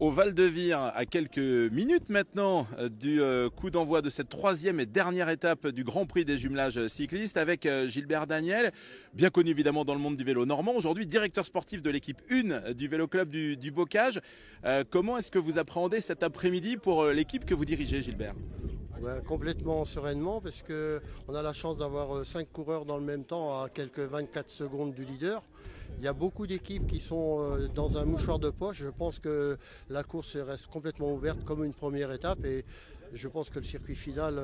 Au Val-de-Vire, à quelques minutes maintenant du coup d'envoi de cette troisième et dernière étape du Grand Prix des jumelages cyclistes avec Gilbert Daniel, bien connu évidemment dans le monde du vélo normand, aujourd'hui directeur sportif de l'équipe 1 du Vélo Club du Bocage. Comment est-ce que vous appréhendez cet après-midi pour l'équipe que vous dirigez, Gilbert ? Complètement sereinement parce qu'on a la chance d'avoir 5 coureurs dans le même temps à quelques 24 secondes du leader. Il y a beaucoup d'équipes qui sont dans un mouchoir de poche. Je pense que la course reste complètement ouverte comme une première étape et je pense que le circuit final,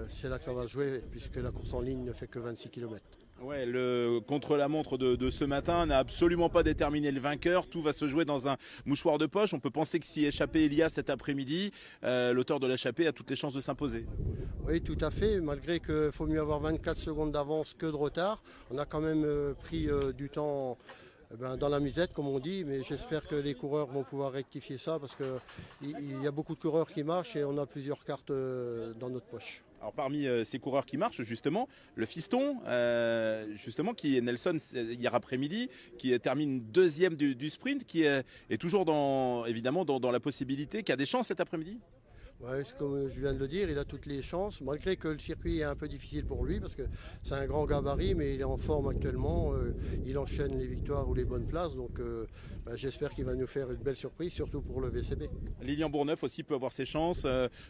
c'est là que ça va se jouer puisque la course en ligne ne fait que 26 km. Ouais, le contre-la-montre de ce matin n'a absolument pas déterminé le vainqueur. Tout va se jouer dans un mouchoir de poche. On peut penser que si échappé Elias cet après-midi, l'auteur de l'échappée a toutes les chances de s'imposer. Oui, tout à fait. Malgré qu'il faut mieux avoir 24 secondes d'avance que de retard, on a quand même pris du temps dans la musette, comme on dit. Mais j'espère que les coureurs vont pouvoir rectifier ça parce qu'il y a beaucoup de coureurs qui marchent et on a plusieurs cartes dans notre poche. Alors parmi ces coureurs qui marchent, justement, le fiston, justement, qui est Nelson hier après-midi, qui termine deuxième du sprint, qui est toujours évidemment dans la possibilité, qui a des chances cet après-midi. Ouais, comme je viens de le dire, il a toutes les chances, malgré que le circuit est un peu difficile pour lui, parce que c'est un grand gabarit, mais il est en forme actuellement, il enchaîne les victoires ou les bonnes places, donc j'espère qu'il va nous faire une belle surprise, surtout pour le VCB. Lilian Bourneuf aussi peut avoir ses chances,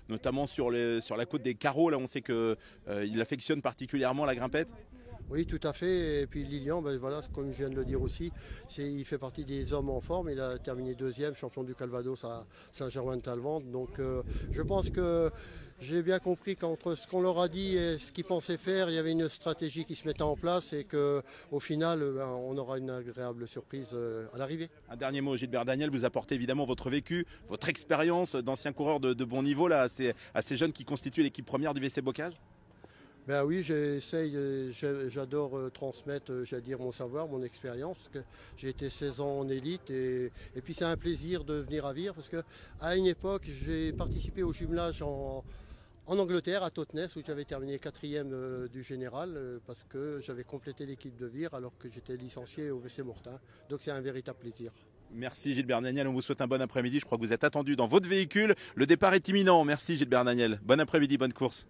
notamment sur la côte des Carreaux, là on sait qu'il affectionne particulièrement la grimpette. Oui, tout à fait. Et puis Lilian, voilà, comme je viens de le dire aussi, il fait partie des hommes en forme. Il a terminé deuxième, champion du Calvados à Saint-Germain-de-Talvente. Donc je pense que j'ai bien compris qu'entre ce qu'on leur a dit et ce qu'ils pensaient faire, il y avait une stratégie qui se mettait en place et qu'au final, on aura une agréable surprise à l'arrivée. Un dernier mot, Gilbert Daniel, vous apportez évidemment votre vécu, votre expérience d'ancien coureur de bon niveau là, à ces jeunes qui constituent l'équipe première du VC Bocage. Ben oui, j'adore transmettre, j'allais dire, mon savoir, mon expérience. J'ai été 16 ans en élite et puis c'est un plaisir de venir à Vire parce qu'à une époque, j'ai participé au jumelage en Angleterre, à Totnes, où j'avais terminé 4e du général parce que j'avais complété l'équipe de Vire alors que j'étais licencié au VC Mortain. Donc c'est un véritable plaisir. Merci Gilbert Daniel, on vous souhaite un bon après-midi. Je crois que vous êtes attendu dans votre véhicule. Le départ est imminent. Merci Gilbert Daniel. Bon après-midi, bonne course.